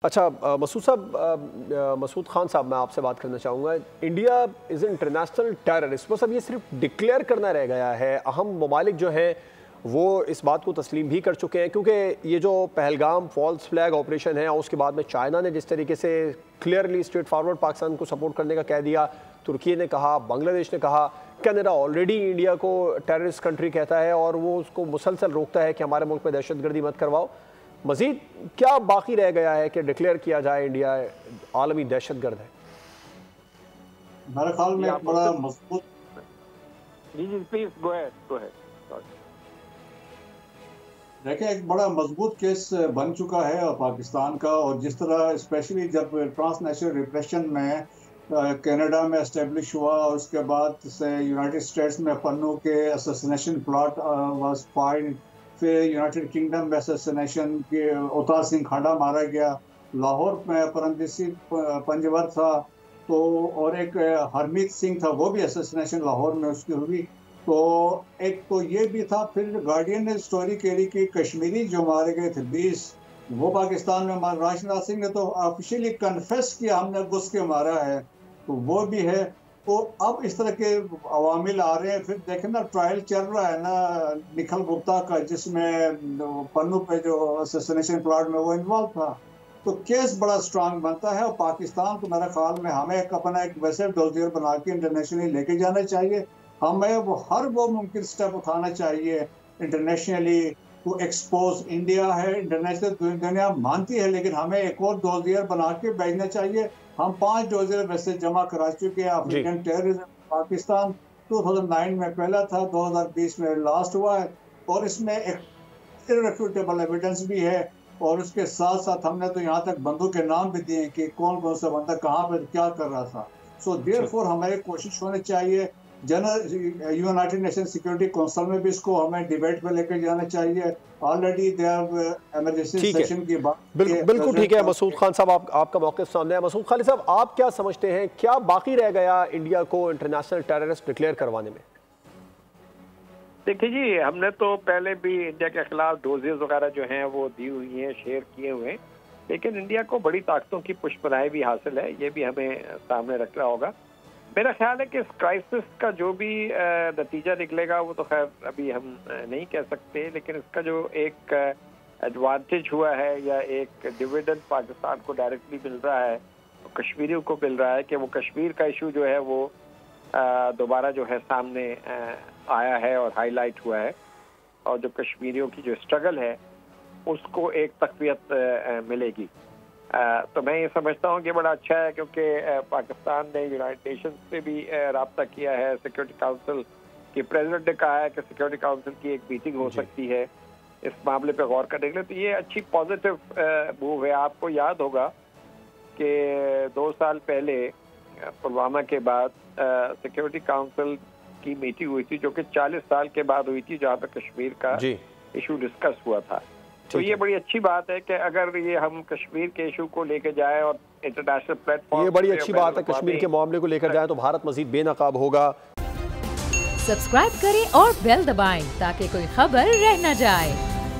अच्छा मसूद साहब, मसूद खान साहब, मैं आपसे बात करना चाहूँगा। इंडिया इज़ इंटरनेशनल टेररिस्ट, बस अब ये सिर्फ डिक्लेयर करना रह गया है। अहम ममालिक जो हैं वो इस बात को तस्लीम भी कर चुके हैं, क्योंकि ये जो पहलगाम फॉल्स फ्लैग ऑपरेशन है और उसके बाद में चाइना ने जिस तरीके से क्लियरली स्ट्रेट फॉरवर्ड पाकिस्तान को सपोर्ट करने का कह दिया, तुर्की ने कहा, बांग्लादेश ने कहा, कनाडा ऑलरेडी इंडिया को टेररिस्ट कंट्री कहता है और वो उसको मुसलसल रोकता है कि हमारे मुल्क में दहशतगर्दी मत करवाओ। मजीद क्या बाकी रह गया है कि डिक्लेयर किया जाए इंडिया आलमी दहशतगर्द है? मेरे ख्याल में एक बड़ा मजबूत देखिए एक बड़ा मजबूत केस बन चुका है पाकिस्तान का। और जिस तरह स्पेशली जब ट्रांसनेशनल रिप्रेशन में कनाडा में एस्टेब्लिश हुआ और उसके बाद से यूनाइटेड स्टेट्स में पन्नू के असैसिनेशन प्लॉट वाज फाइल्ड, फिर यूनाइटेड किंगडम में असैसिनेशन के अवतार सिंह खाड़ा मारा गया, लाहौर में परमजीत सिंह पंजवर था, तो और एक हरमीत सिंह था, वो भी असैसिनेशन लाहौर में उसकी हुई। तो एक तो ये भी था। फिर गार्डियन ने स्टोरी करी कि कश्मीरी जो मारे गए थे 20, वो पाकिस्तान में मारे। राजनाथ सिंह ने तो ऑफिशियली कन्फेस किया हमने घुस के मारा है, तो वो भी है। तो अब इस तरह के अवामिल आ रहे हैं। फिर देखें ना, ट्रायल चल रहा है ना निखिल गुप्ता का, जिसमें पन्नू पे जो असैसिनेशन प्लॉट में वो इन्वॉल्व था। तो केस बड़ा स्ट्रांग बनता है। और पाकिस्तान को मेरे ख्याल में हमें अपना एक वैसे डोजियर बना के इंटरनेशनली लेके जाना चाहिए। हमें हर वो मुमकिन स्टेप उठाना चाहिए इंटरनेशनली टू एक्सपोज इंडिया है। इंटरनेशनल दुनिया मानती है, लेकिन हमें एक और डोजियर बना के भेजना चाहिए। हम 5 डोजियर वैसे जमा करा चुके हैं। अफ्रीकन टेररिज्म पाकिस्तान 2009 में पहला था, 2020 में लास्ट हुआ है, और इसमें एक इररेफ्यूटेबल एविडेंस भी है। और उसके साथ साथ हमने तो यहाँ तक बंदों के नाम भी दिए कि कौन कौन सा बंदा कहाँ पर क्या कर रहा था। सो देयरफॉर हमारी कोशिश होनी चाहिए। यूनाइटेड नेशन सिक्योरिटी काउंसिल में भी इसको हमें डिबेट पे लेकर जाना चाहिए। Already they have emergency session की बात। बिल्कुल ठीक है मसूद खान साहब, आपका मौक़िफ़ सामने है। मसूद खालिद साहब, आप क्या समझते हैं, क्या बाकी रह गया इंडिया को इंटरनेशनल टेररिस्ट डिक्लेयर करवाने में? देखिए जी, हमने तो पहले भी इंडिया के खिलाफ डोजेज वगैरह जो हैं वो दी हुई हैं, शेयर किए हुए हैं, लेकिन इंडिया को बड़ी ताकतों की पुष्पराय भी हासिल है, ये भी हमें सामने रखना होगा। मेरा ख्याल है कि इस क्राइसिस का जो भी नतीजा निकलेगा वो तो खैर अभी हम नहीं कह सकते, लेकिन इसका जो एक एडवांटेज हुआ है या एक डिविडेंड पाकिस्तान को डायरेक्टली मिल रहा है, तो कश्मीरियों को मिल रहा है कि वो कश्मीर का इशू जो है वो दोबारा जो है सामने आया है और हाईलाइट हुआ है, और जो कश्मीरियों की जो स्ट्रगल है उसको एक तक़वियत मिलेगी। तो मैं ये समझता हूँ कि बड़ा अच्छा है, क्योंकि पाकिस्तान ने यूनाइटेड नेशंस से भी रब्ता किया है। सिक्योरिटी काउंसिल के प्रेसिडेंट ने कहा है कि सिक्योरिटी काउंसिल की एक मीटिंग हो सकती है इस मामले पे गौर करने के लिए। तो ये अच्छी पॉजिटिव मूव है। आपको याद होगा कि 2 साल पहले पुलवामा के बाद सिक्योरिटी काउंसिल की मीटिंग हुई थी, जो कि 40 साल के बाद हुई थी, जहाँ पे कश्मीर का इशू डिस्कस हुआ था। तो ये बड़ी अच्छी बात है कि अगर ये हम कश्मीर के इशू को लेकर जाए और इंटरनेशनल प्लेटफॉर्म, ये बड़ी अच्छी बात है, कश्मीर के मामले को लेकर जाए तो भारत मजीद बेनकाब होगा। सब्सक्राइब करें और बेल दबाएं ताकि कोई खबर रह न जाए।